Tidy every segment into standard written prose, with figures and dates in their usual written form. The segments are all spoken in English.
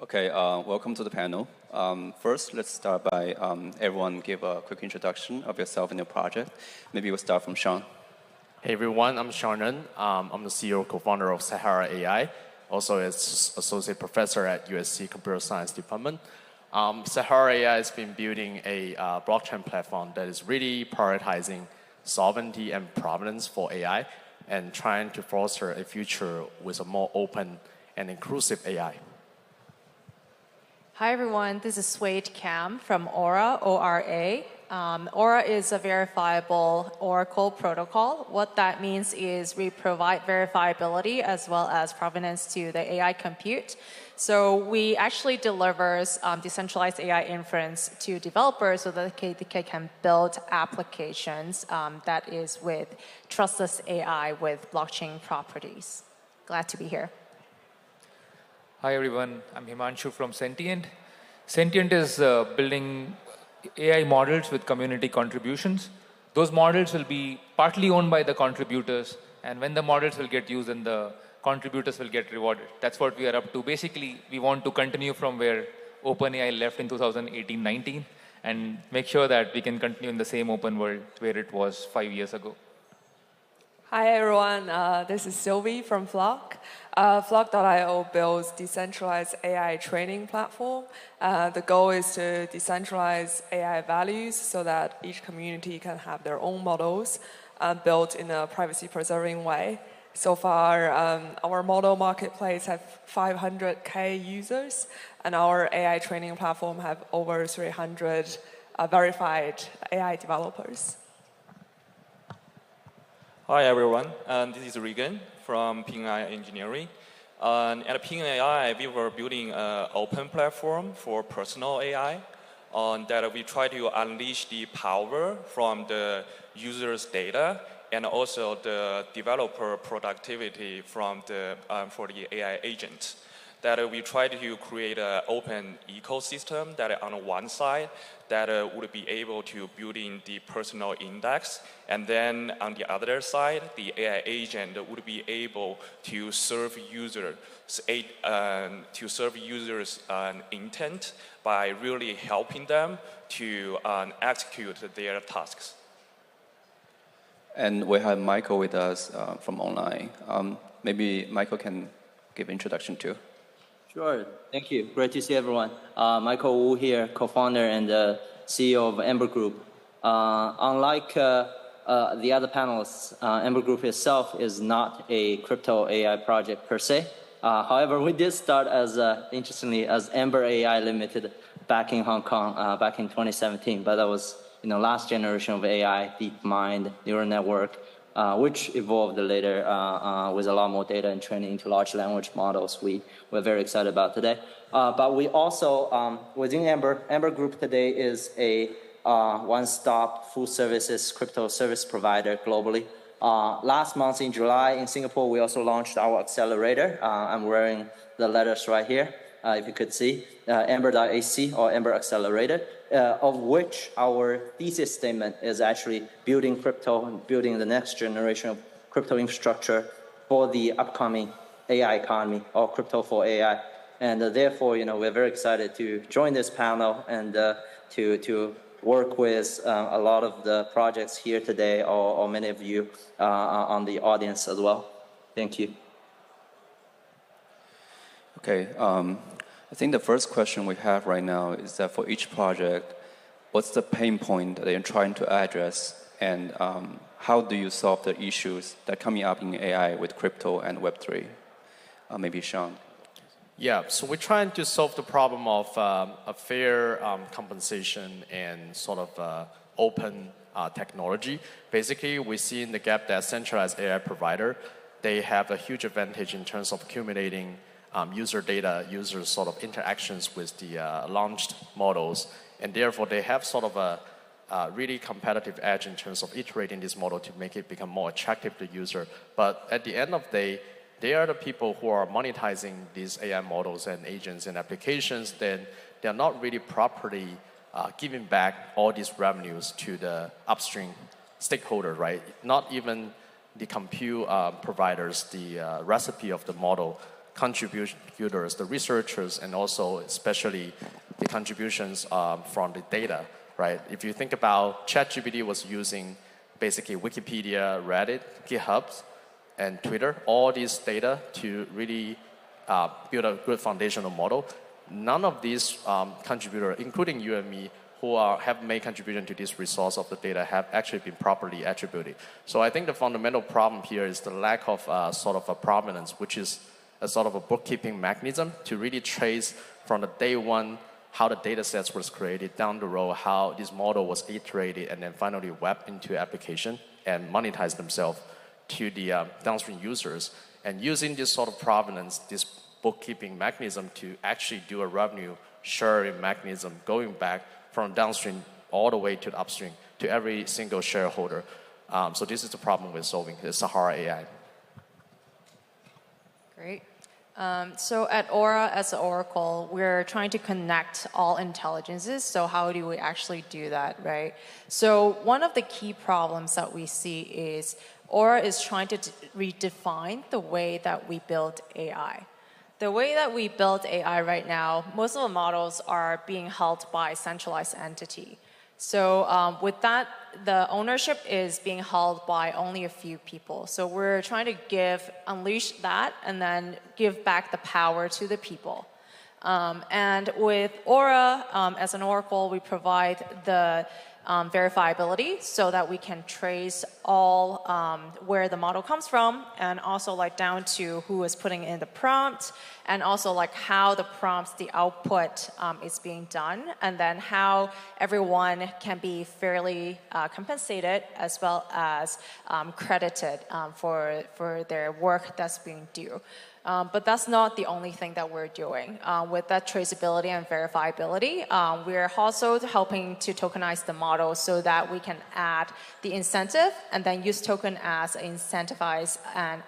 Okay, welcome to the panel. First, let's start by everyone give a quick introduction of yourself and your project. Maybe we'll start from Sean. Hey everyone, I'm Sean Ren. I'm the CEO co-founder of Sahara AI, also as associate professor at USC Computer Science Department. Sahara AI has been building a blockchain platform that is really prioritizing sovereignty and provenance for AI and trying to foster a future with a more open and inclusive AI. Hi everyone, this is Suede Cam from Aura, O-R-A. Aura is a verifiable Oracle protocol. What that means is we provide verifiability as well as provenance to the AI compute. So we actually deliver decentralized AI inference to developers so that they can build applications that is with trustless AI with blockchain properties. Glad to be here. Hi everyone, I'm Himanshu from Sentient. Sentient is building AI models with community contributions. Those models will be partly owned by the contributors, and when the models will get used, then the contributors will get rewarded. That's what we are up to. Basically, we want to continue from where OpenAI left in 2018-19 and make sure that we can continue in the same open world where it was 5 years ago. Hi everyone, this is Sylvie from Flock. Flock.io builds decentralized AI training platform. The goal is to decentralize AI values so that each community can have their own models built in a privacy-preserving way. So far, our model marketplace have 500K users, and our AI training platform have over 300 verified AI developers. Hi everyone, this is Regan from Ping AI Engineering. At Ping AI, we were building an open platform for personal AI that we try to unleash the power from the user's data and also the developer productivity from for the AI agent. That we try to create an open ecosystem that on one side that would be able to build in the personal index, and then on the other side, the AI agent would be able to serve users intent by really helping them to execute their tasks. And we have Michael with us from online. Maybe Michael can give introduction too. Sure, thank you. Great to see everyone. Michael Wu here, co-founder and CEO of Ember Group. Unlike the other panelists, Ember Group itself is not a crypto AI project per se. However, we did start as, interestingly, as Ember AI Limited back in Hong Kong back in 2017, but that was last generation of AI, deep mind, neural network, which evolved later with a lot more data and training into large language models we're very excited about today. But we also, within Ember Group today is a one-stop full services crypto service provider globally. Last month in July in Singapore, we also launched our accelerator. I'm wearing the letters right here, if you could see, Ember.ac or Ember Accelerator, of which our thesis statement is actually building crypto and building the next generation of crypto infrastructure for the upcoming AI economy or crypto for AI. And therefore, we're very excited to join this panel and to work with a lot of the projects here today or many of you on the audience as well. Thank you. Okay, I think the first question we have right now is that for each project, what's the pain point that you're trying to address, and how do you solve the issues that are coming up in AI with crypto and Web3? Maybe Sean. Yeah, so we're trying to solve the problem of a fair compensation and sort of open technology. Basically, we see in the gap that centralized AI provider, they have a huge advantage in terms of accumulating user data, user sort of interactions with the launched models, and therefore they have sort of a really competitive edge in terms of iterating this model to make it become more attractive to user. But at the end of the day, they are the people who are monetizing these AI models and agents and applications, then they're not really properly giving back all these revenues to the upstream stakeholder, right? Not even the compute providers, the recipe of the model, contributors, the researchers, and also especially the contributions from the data, right? If you think about ChatGPT was using basically Wikipedia, Reddit, GitHub, and Twitter, all these data to really build a good foundational model. None of these contributors, including you and me, who have made contribution to this resource of the data have actually been properly attributed. So I think the fundamental problem here is the lack of sort of a provenance, which is a sort of a bookkeeping mechanism to really trace from the day one how the data sets was created, down the road how this model was iterated, and then finally webbed into application and monetize themselves to the downstream users. And using this sort of provenance, this bookkeeping mechanism to actually do a revenue sharing mechanism going back from downstream all the way to the upstream to every single shareholder. So this is the problem we're solving, the Sahara AI. Great. So at Aura, as an Oracle, we're trying to connect all intelligences. So how do we actually do that, right? So one of the key problems that we see is Aura is trying to redefine the way that we build AI. The way that we build AI right now, most of the models are being held by a centralized entity. So with that, the ownership is being held by only a few people. So we're trying to unleash that and then give back the power to the people. And with Aura, as an Oracle, we provide the verifiability so that we can trace all where the model comes from, and also like down to who is putting in the prompt, and also like how the prompts, the output is being done, and then how everyone can be fairly compensated as well as credited for their work that's being due. But that's not the only thing that we're doing. With that traceability and verifiability, we're also helping to tokenize the model so that we can add the incentive and then use token as an incentivize and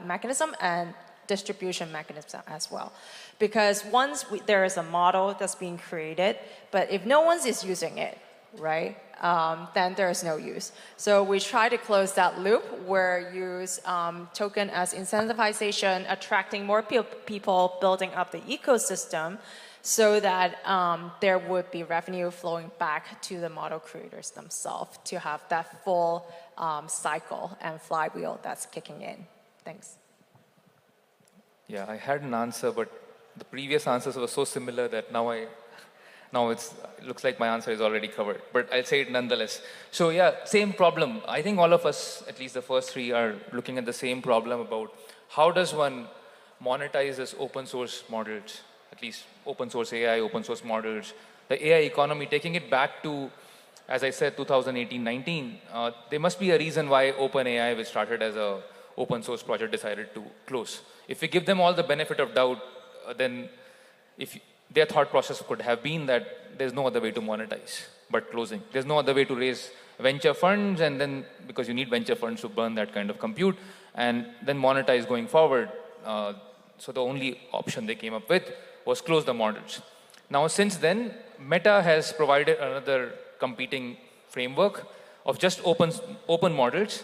mechanism and distribution mechanism as well. Because once there is a model that's being created, but if no one is using it, right, then there is no use. So we try to close that loop where use token as incentivization, attracting more people, building up the ecosystem so that there would be revenue flowing back to the model creators themselves to have that full cycle and flywheel that's kicking in. Thanks. Yeah, I had an answer, but the previous answers were so similar that now it looks like my answer is already covered, but I'll say it nonetheless. So yeah, same problem. I think all of us, at least the first three, are looking at the same problem about how does one monetize this open source models, at least open source AI, open source models, the AI economy, taking it back to, as I said, 2018-19. There must be a reason why OpenAI, which started as a open source project, decided to close. If we give them all the benefit of doubt, then their thought process could have been that there's no other way to monetize but closing. There's no other way to raise venture funds, and then because you need venture funds to burn that kind of compute, and then monetize going forward. So the only option they came up with was close the models. Now since then, Meta has provided another competing framework of just open models,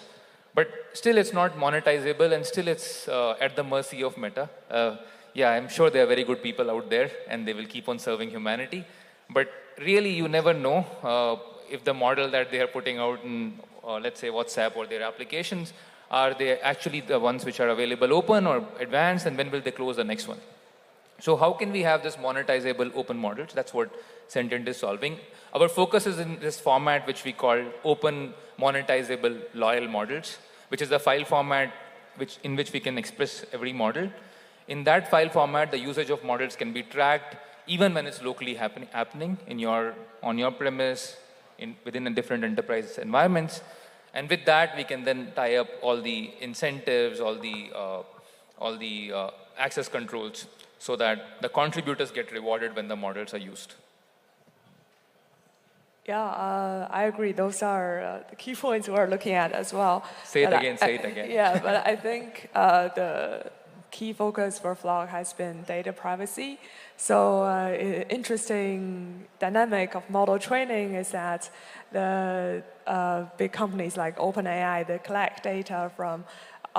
but still it's not monetizable, and still it's at the mercy of Meta. Yeah, I'm sure there are very good people out there and they will keep on serving humanity. But really, you never know if the model that they are putting out in, let's say, WhatsApp or their applications, are they actually the ones which are available open or advanced, and when will they close the next one? So how can we have this monetizable open models? That's what Sentient is solving. Our focus is in this format which we call open monetizable loyal models, which is the file format in which we can express every model. In that file format, the usage of models can be tracked even when it's locally happening on your premise, within a different enterprise environments. And with that, we can then tie up all the incentives, all the access controls, so that the contributors get rewarded when the models are used. Yeah, I agree. Those are the key points we're looking at as well. Say it again. Yeah, but I think the key focus for Flock has been data privacy. So interesting dynamic of model training is that the big companies like OpenAI, they collect data from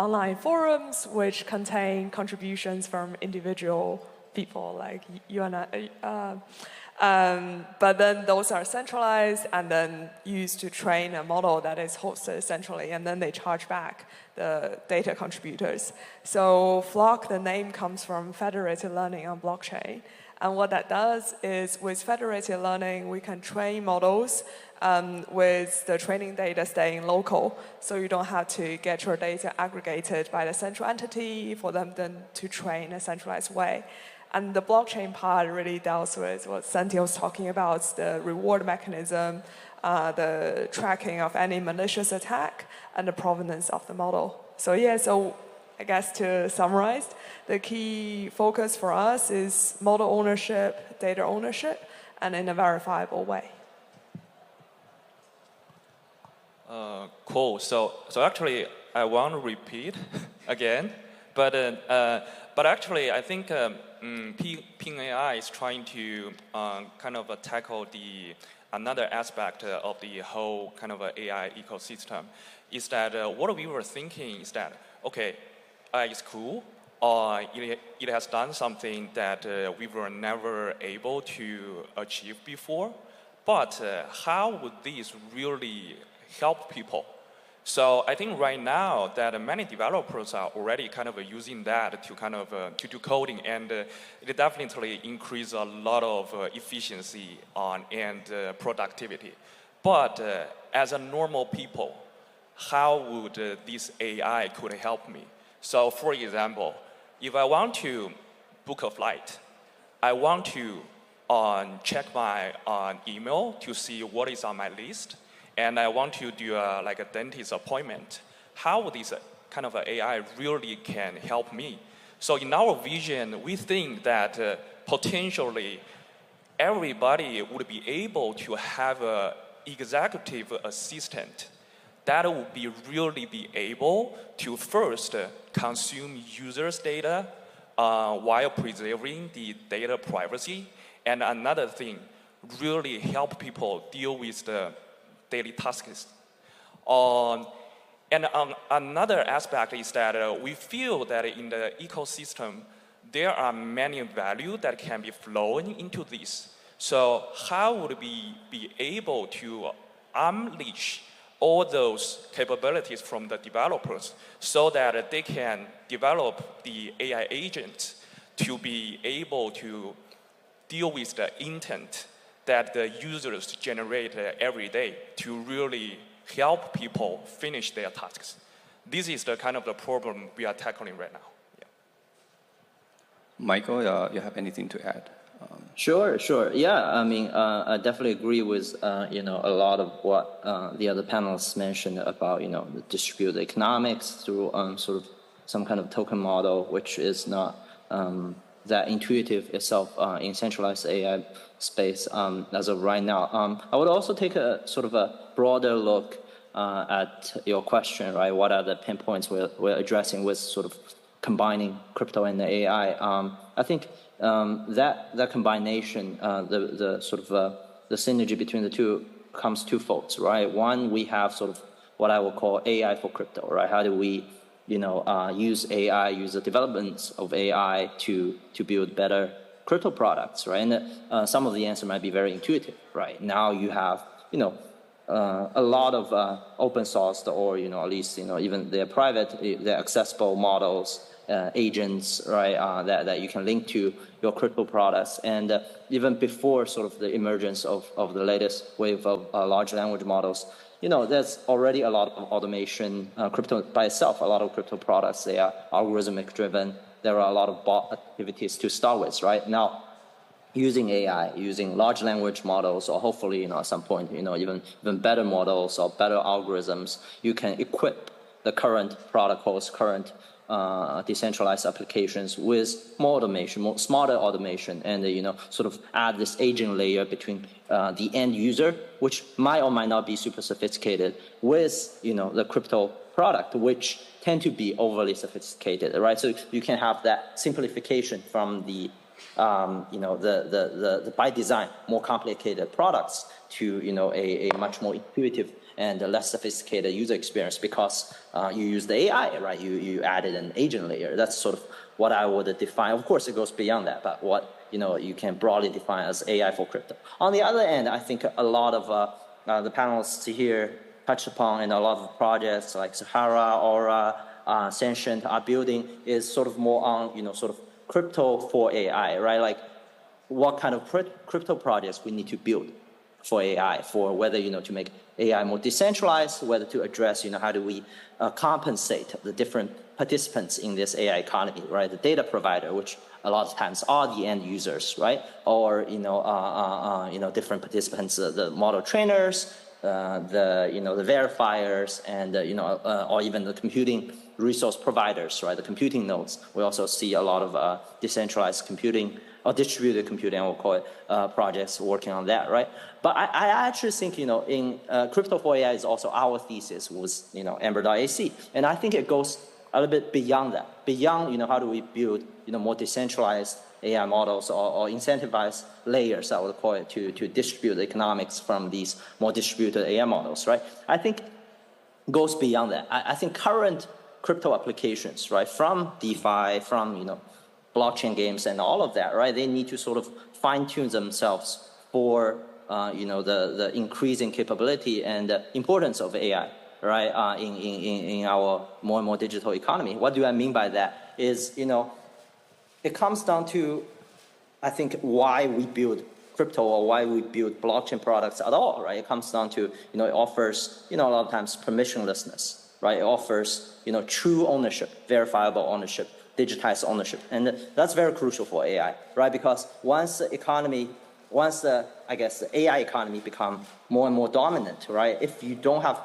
online forums which contain contributions from individual people like you and I. But then those are centralized and then used to train a model that is hosted centrally, and then they charge back the data contributors. So Flock, the name comes from federated learning on blockchain. And what that does is with federated learning, we can train models with the training data staying local. So you don't have to get your data aggregated by the central entity for them then to train in a centralized way. And the blockchain part really deals with what Santi was talking about, the reward mechanism, the tracking of any malicious attack, and the provenance of the model. So yeah, so I guess to summarize, the key focus for us is model ownership, data ownership, and in a verifiable way. Cool. So actually, I want to repeat again, but actually, I think Ping AI is trying to kind of tackle another aspect of the whole kind of AI ecosystem. Is that what we were thinking is that okay, it's cool. It has done something that we were never able to achieve before. But how would this really help people? So I think right now that many developers are already kind of using that to kind of to do coding, and it definitely increase a lot of efficiency and productivity. But as a normal people, how would this AI could help me? So for example, if I want to book a flight, I want to check my email to see what is on my list, and I want to do like a dentist appointment. How this kind of AI really can help me? So in our vision, we think that potentially everybody would be able to have an executive assistant that would be really be able to first consume users' data while preserving the data privacy, and another thing, really help people deal with the daily tasks. And another aspect is that we feel that in the ecosystem, there are many values that can be flowing into this. So how would we be able to unleash all those capabilities from the developers so that they can develop the AI agent to be able to deal with the intent that the users generate every day to really help people finish their tasks. This is the kind of the problem we are tackling right now. Yeah. Michael, you have anything to add? Sure. Yeah, I mean, I definitely agree with a lot of what the other panelists mentioned about the distributed economics through sort of some kind of token model, which is not that intuitive itself in centralized AI space as of right now. I would also take a sort of a broader look at your question, right? What are the pinpoints we're addressing with sort of combining crypto and the AI? I think that combination, the sort of the synergy between the two comes twofold, right? One, we have sort of what I will call AI for crypto, right? How do we use AI, use the developments of AI to build better crypto products, right? And some of the answer might be very intuitive, right? Now you have, a lot of open source or, at least, even they're private, they're accessible models, agents, right, that you can link to your crypto products. And even before sort of the emergence of the latest wave of large language models, there's already a lot of automation. Crypto by itself, a lot of crypto products, they are algorithmic driven. There are a lot of bot activities to start with, right? Now, using AI, using large language models, or hopefully, at some point, even better models or better algorithms, you can equip the current protocols, current decentralized applications with more automation, more smarter automation, and sort of add this agent layer between the end user, which might or might not be super sophisticated, with the crypto product, which tend to be overly sophisticated, right? So you can have that simplification from the the by design more complicated products to a much more intuitive and a less sophisticated user experience because you use the AI, right? You added an agent layer. That's sort of what I would define. Of course, it goes beyond that, but what you can broadly define as AI for crypto. On the other end, I think a lot of the panelists here touched upon, and a lot of projects like Sahara, Aura, Sentient are building is sort of more on sort of crypto for AI, right? Like what kind of crypto projects we need to build for AI, for whether to make AI more decentralized, whether to address how do we compensate the different participants in this AI economy, right? The data provider, which a lot of times are the end users, right? Or different participants, the model trainers, the verifiers, and or even the computing resource providers, right? The computing nodes. We also see a lot of decentralized computing or distributed computing, I will call it, projects working on that, right? But I actually think in crypto for AI is also our thesis was Ember.ac, and I think it goes a little bit beyond that, beyond how do we build more decentralized AI models or incentivized layers, I would call it, to distribute the economics from these more distributed AI models, right? I think it goes beyond that. I think current crypto applications, right, from DeFi, from blockchain games and all of that, right, they need to sort of fine-tune themselves for the increasing capability and importance of AI, right, in our more and more digital economy. What do I mean by that? Is it comes down to, I think, why we build crypto or why we build blockchain products at all, right? It comes down to, it offers, a lot of times permissionlessness, right? It offers, true ownership, verifiable ownership, digitized ownership. And that's very crucial for AI, right? Because once the AI economy become more and more dominant, right? If you don't have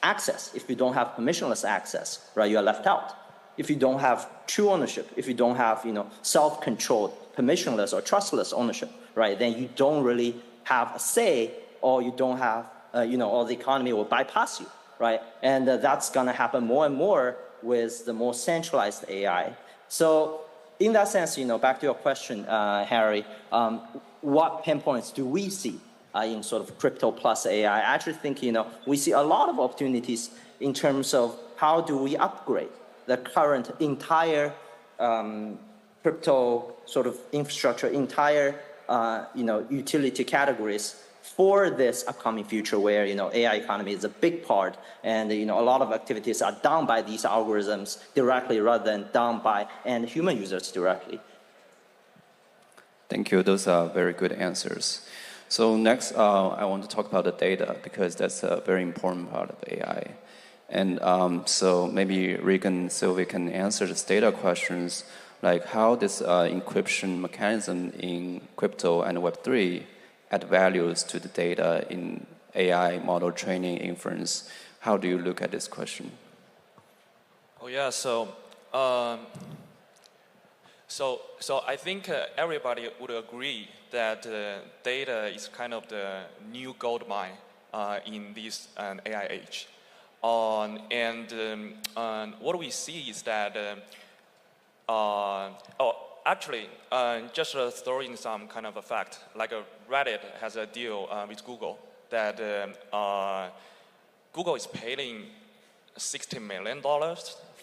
access, if you don't have permissionless access, right, you are left out. If you don't have true ownership, if you don't have self-controlled, permissionless or trustless ownership, right, then you don't really have a say, or you don't have or the economy will bypass you, right? And that's going to happen more and more with the more centralized AI. So in that sense, back to your question, Harry, what pain points do we see in sort of crypto plus AI? I actually think we see a lot of opportunities in terms of how do we upgrade the current entire crypto sort of infrastructure, entire utility categories for this upcoming future where AI economy is a big part, and a lot of activities are done by these algorithms directly rather than done by end human users directly. Thank you. Those are very good answers. So next, I want to talk about the data, because that's a very important part of AI. And so maybe Regan, Sylvie can answer this data questions, like how this encryption mechanism in crypto and Web3 add values to the data in AI model training inference. How do you look at this question? Oh yeah, so I think everybody would agree that data is kind of the new gold mine in this AI age. And what we see is that, just throwing some kind of a fact, like Reddit has a deal with Google that Google is paying $60 million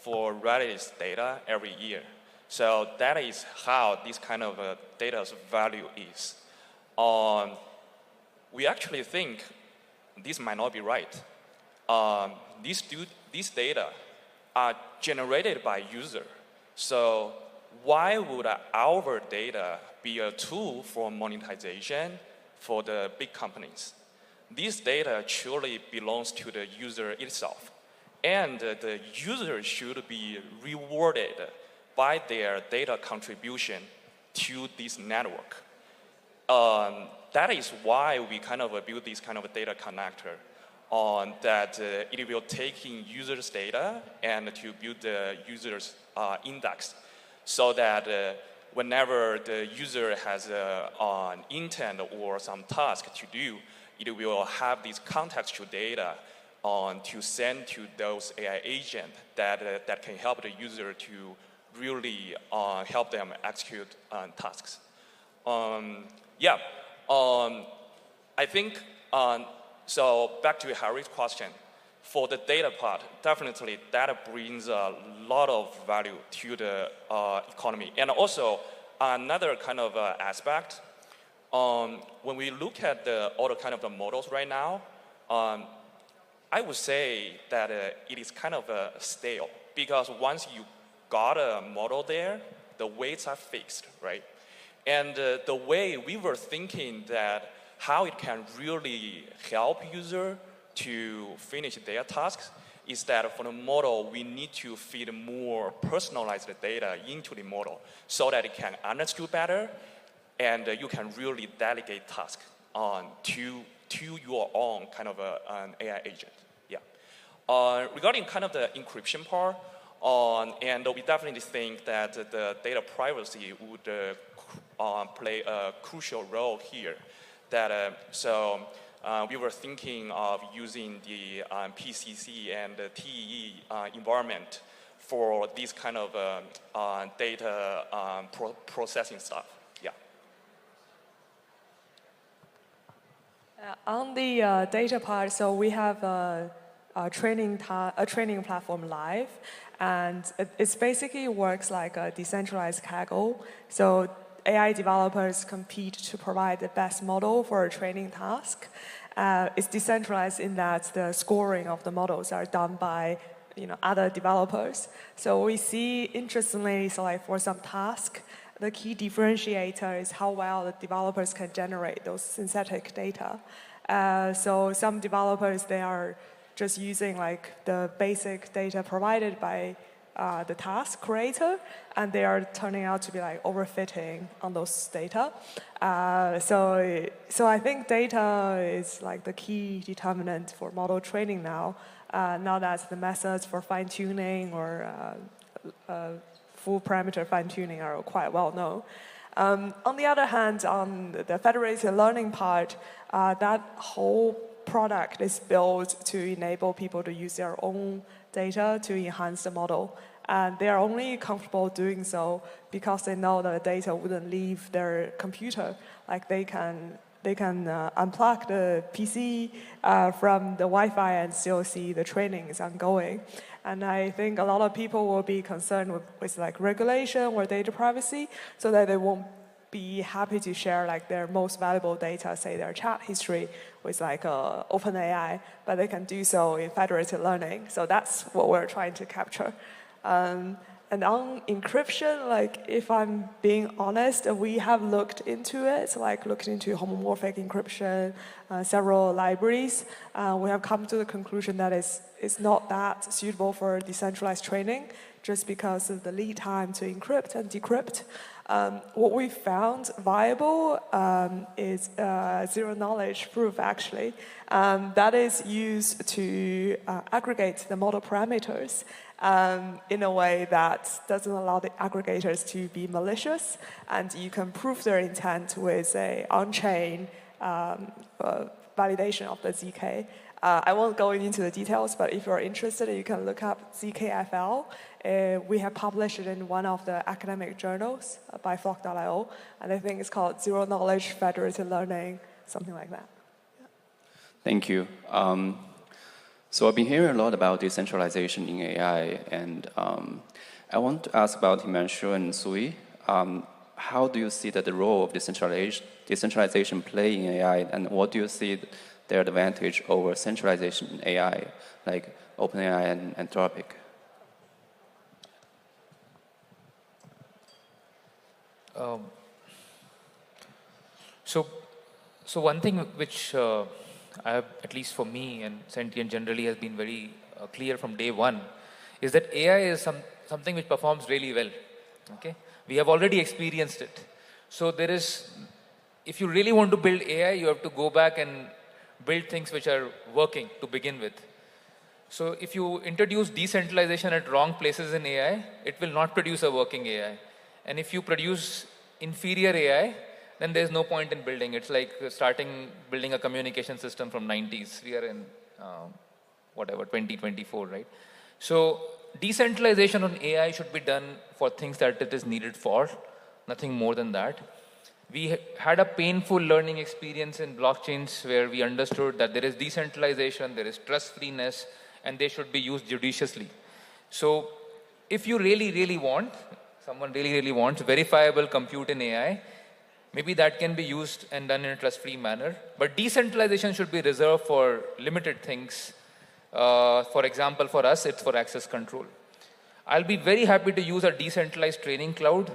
for Reddit's data every year. So that is how this kind of data's value is. We actually think this might not be right. These data are generated by user. So why would our data be a tool for monetization for the big companies? This data truly belongs to the user itself. And the user should be rewarded by their data contribution to this network. That is why we kind of build this kind of a data connector on that it will take in users' data and to build the user's index, so that whenever the user has an intent or some task to do, it will have this contextual data to send to those AI agents that can help the user to really help them execute tasks. I think So back to Harry's question. For the data part, definitely data brings a lot of value to the economy. And also another kind of aspect, when we look at all the kind of the models right now, I would say that it is kind of stale, because once you got a model there, the weights are fixed, right? And the way we were thinking that how it can really help user to finish their tasks is that for the model, we need to feed more personalized data into the model so that it can understand better and you can really delegate tasks to your own kind of an AI agent. Yeah. Regarding kind of the encryption part, and we definitely think that the data privacy would play a crucial role here. We were thinking of using the PCC and the TEE environment for this kind of data processing stuff. Yeah. On the data part, so we have a training platform live, and it basically works like a decentralized Kaggle. So AI developers compete to provide the best model for a training task. It's decentralized in that the scoring of the models are done by other developers. So we see, interestingly, so like for some task, the key differentiator is how well the developers can generate those synthetic data. So some developers, they are just using like the basic data provided by the task creator, and they are turning out to be like overfitting on those data. So I think data is like the key determinant for model training now. Now that the methods for fine-tuning or full parameter fine-tuning are quite well known. On the other hand, on the federated learning part, that whole product is built to enable people to use their own data to enhance the model. And they are only comfortable doing so because they know that the data wouldn't leave their computer. Like they can unplug the PC from the Wi-Fi and still see the training is ongoing. And I think a lot of people will be concerned with like regulation or data privacy, so that they won't be happy to share like their most valuable data, say their chat history, with like OpenAI, but they can do so in federated learning. So that's what we're trying to capture. And on encryption, like if I'm being honest, we have looked into it, like looked into homomorphic encryption, several libraries. We have come to the conclusion that it's not that suitable for decentralized training, just because of the lead time to encrypt and decrypt. What we found viable is zero-knowledge proof, actually. That is used to aggregate the model parameters in a way that doesn't allow the aggregators to be malicious, and you can prove their intent with a on-chain validation of the ZK. I won't go into the details, but if you're interested, you can look up ZKFL. We have published it in one of the academic journals by Flock.io, and I think it's called Zero Knowledge Federated Learning, something like that. Yeah. Thank you. So I've been hearing a lot about decentralization in AI, and I want to ask about Himanshu and Sui. How do you see that the role of decentralization play in AI, and what do you see their advantage over centralization in AI, like OpenAI and Anthropic? So one thing which I have, at least for me and Sentient generally, has been very clear from day one, is that AI is something which performs really well. Okay, we have already experienced it. So there is, if you really want to build AI, you have to go back and build things which are working to begin with. So if you introduce decentralization at wrong places in AI, it will not produce a working AI. And if you produce inferior AI, then there's no point in building. It's like building a communication system from 90s. We are in, 2024, right? So decentralization on AI should be done for things that it is needed for, nothing more than that. We had a painful learning experience in blockchains where we understood that there is decentralization, there is trust-freeness, and they should be used judiciously. So if you really want, someone really wants verifiable compute in AI, maybe that can be used and done in a trust-free manner. But decentralization should be reserved for limited things. For example, for us, it's for access control. I'll be very happy to use a decentralized training cloud.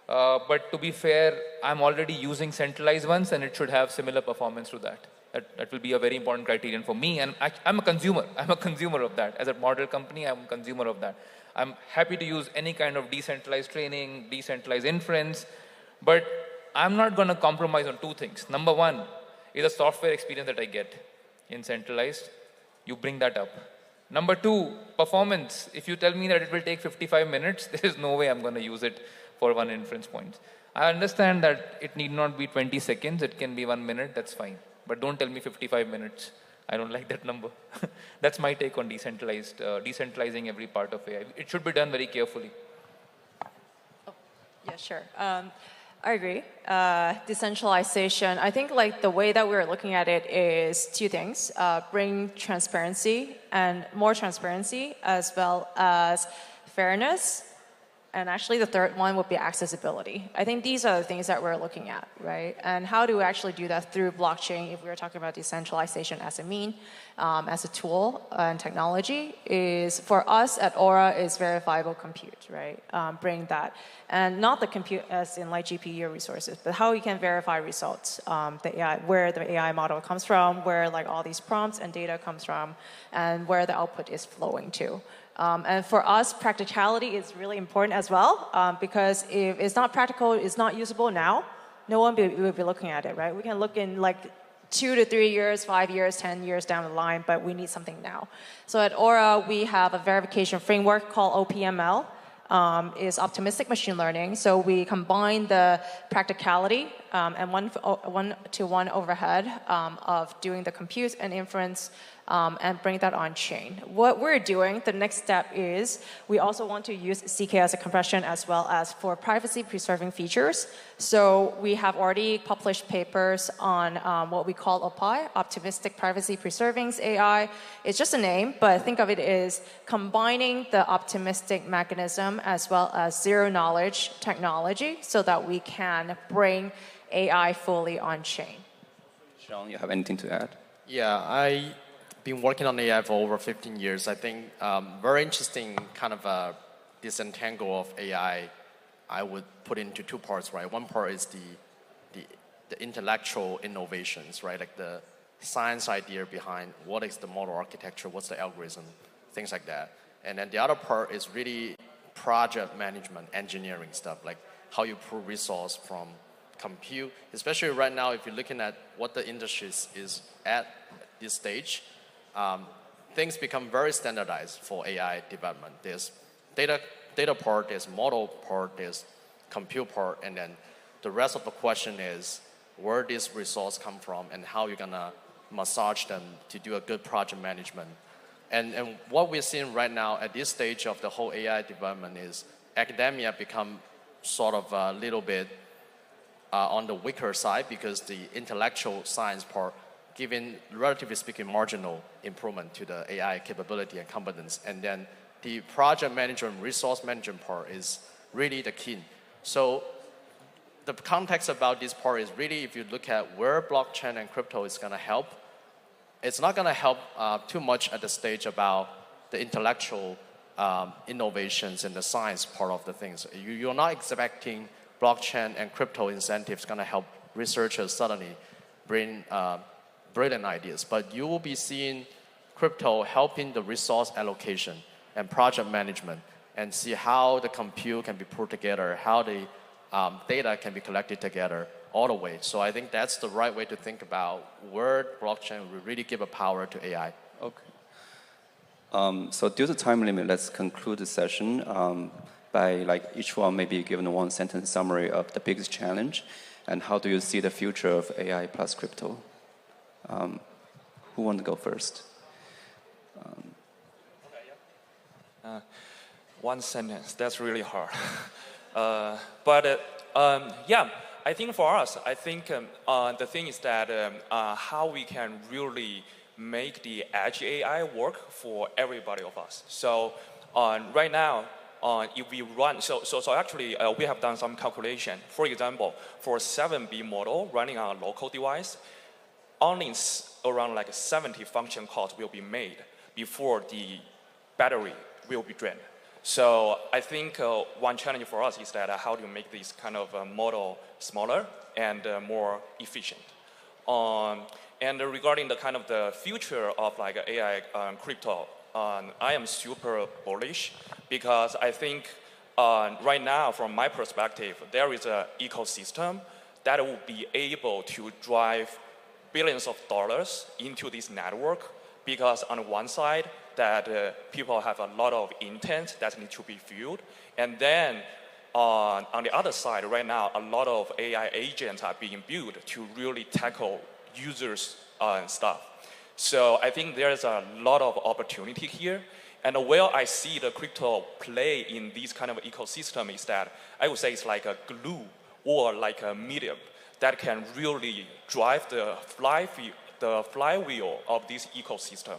But to be fair, I'm already using centralized ones, and it should have similar performance to that. That will be a very important criterion for me, and I'm a consumer. I'm a consumer of that. As a model company, I'm a consumer of that. I'm happy to use any kind of decentralized training, decentralized inference, but I'm not going to compromise on two things. Number one is the software experience that I get in centralized. You bring that up. Number two, performance. If you tell me that it will take 55 minutes, there is no way I'm going to use it for one inference point. I understand that it need not be 20 seconds, it can be 1 minute, that's fine. But don't tell me 55 minutes. I don't like that number. That's my take on decentralizing every part of AI. It should be done very carefully. Oh, yeah, sure. I agree. Decentralization, I think like the way that we're looking at it is two things. Bring transparency and more transparency as well as fairness. And actually the third one would be accessibility. I think these are the things that we're looking at, right? And how do we actually do that through blockchain if we're talking about decentralization as a mean, as a tool and technology is for us at Aura is verifiable compute, right? Bring that. And not the compute as in like GPU resources, but how we can verify results, the AI, where the AI model comes from, where like all these prompts and data comes from, and where the output is flowing to. And for us, practicality is really important as well, because if it's not practical, it's not usable now, no one will be looking at it, right? We can look in like 2 to 3 years, 5 years, 10 years down the line, but we need something now. So at Aura, we have a verification framework called OPML, is optimistic machine learning. So we combine the practicality and one-to-one overhead of doing the compute and inference and bring that on chain. What we're doing, the next step is we also want to use CK as a compression as well as for privacy preserving features. So we have already published papers on what we call OPI, optimistic privacy preserving AI. It's just a name, but think of it as combining the optimistic mechanism as well as zero knowledge technology so that we can bring AI fully on chain. Sean, you have anything to add? Yeah, I've been working on AI for over 15 years. I think very interesting kind of disentangle of AI I would put into two parts, right? One part is the intellectual innovations, right? Like the science idea behind what is the model architecture, what's the algorithm, things like that. And then the other part is really project management, engineering stuff, like how you pull resource from compute, especially right now if you're looking at what the industry is at this stage, things become very standardized for AI development. There's data part, there's model part, there's compute part, and then the rest of the question is where this resource come from and how you're gonna massage them to do a good project management. And what we're seeing right now at this stage of the whole AI development is academia become sort of a little bit on the weaker side because the intellectual science part giving, relatively speaking, marginal improvement to the AI capability and competence. And then the project management, resource management part is really the key. So the context about this part is really if you look at where blockchain and crypto is going to help, it's not going to help too much at the stage about the intellectual innovations and the science part of the things. You're not expecting blockchain and crypto incentives going to help researchers suddenly bring brilliant ideas, but you will be seeing crypto helping the resource allocation and project management and see how the compute can be put together, how the data can be collected together all the way. So I think that's the right way to think about where blockchain will really give a power to AI. Okay. So due to time limit, let's conclude the session by like each one maybe given a one-sentence summary of the biggest challenge and how do you see the future of AI plus crypto? Who wants to go first? One sentence, that's really hard. Yeah, I think for us, I think the thing is that how we can really make the edge AI work for everybody of us. So right now, if we run, so actually we have done some calculation. For example, for 7B model running on a local device, only around like 70 function calls will be made before the battery will be drained. So I think one challenge for us is that how to make this kind of model smaller and more efficient. And regarding the kind of the future of like AI crypto, I am super bullish because I think right now, from my perspective, there is an ecosystem that will be able to drive billions of dollars into this network because on one side, that people have a lot of intent that need to be fueled. And then on the other side, right now, a lot of AI agents are being built to really tackle users stuff. So I think there's a lot of opportunity here. And where I see the crypto play in this kind of ecosystem is that I would say it's like a glue or like a medium that can really drive the flywheel of this ecosystem.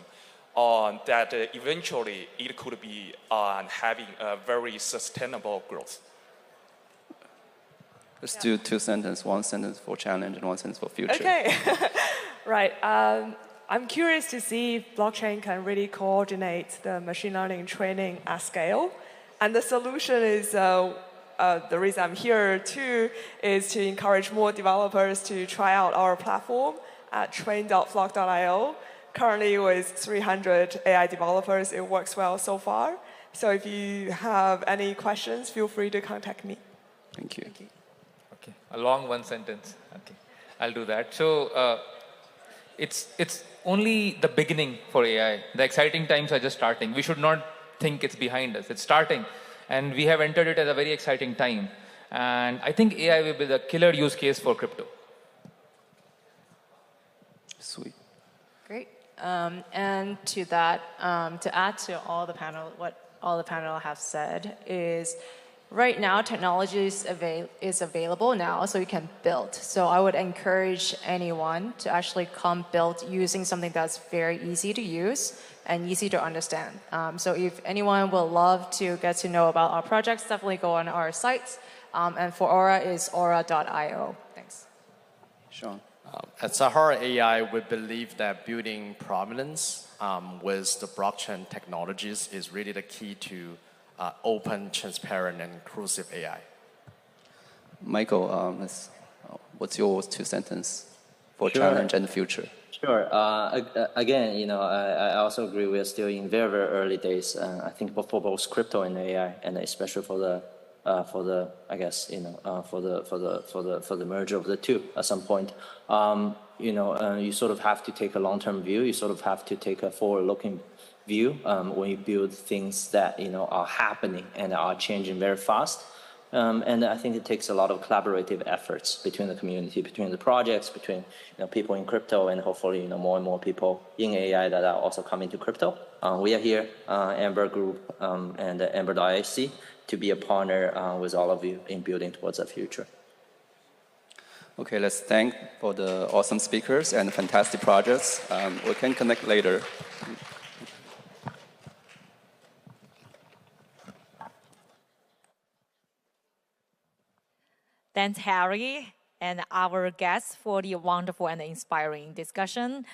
That eventually it could be having a very sustainable growth. Let's do 2 sentences, 1 sentence for challenge and 1 sentence for future. Okay, right. I'm curious to see if blockchain can really coordinate the machine learning training at scale. And the solution is, the reason I'm here too, is to encourage more developers to try out our platform at train.flock.io. Currently with 300 AI developers, it works well so far. So if you have any questions, feel free to contact me. Thank you. Thank you. Okay, a long 1 sentence. Okay, I'll do that. So it's only the beginning for AI. The exciting times are just starting. We should not think it's behind us. It's starting. And we have entered it at a very exciting time. And I think AI will be the killer use case for crypto. Sweet. Great. And to that, to add to all the panel, what all the panel have said is, right now technology is available now, so you can build. So I would encourage anyone to actually come build using something that's very easy to use and easy to understand. So if anyone would love to get to know about our projects, definitely go on our sites. And for Aura is aura.io. Thanks. Sean. At Sahara AI, we believe that building prominence with the blockchain technologies is really the key to open, transparent, and inclusive AI. Michael, what's your 2 sentences for challenge and future? Sure. Again, I also agree we are still in very, very early days. I think for both crypto and AI, and especially for the merger of the two at some point. You sort of have to take a long-term view. You sort of have to take a forward-looking view when you build things that are happening and are changing very fast. And I think it takes a lot of collaborative efforts between the community, between the projects, between people in crypto, and hopefully more and more people in AI that are also coming to crypto. We are here, Amber Group and Amber.IC, to be a partner with all of you in building towards the future. Okay, let's thank for the awesome speakers and fantastic projects. We can connect later. Thanks, Harry, and our guests for the wonderful and inspiring discussion.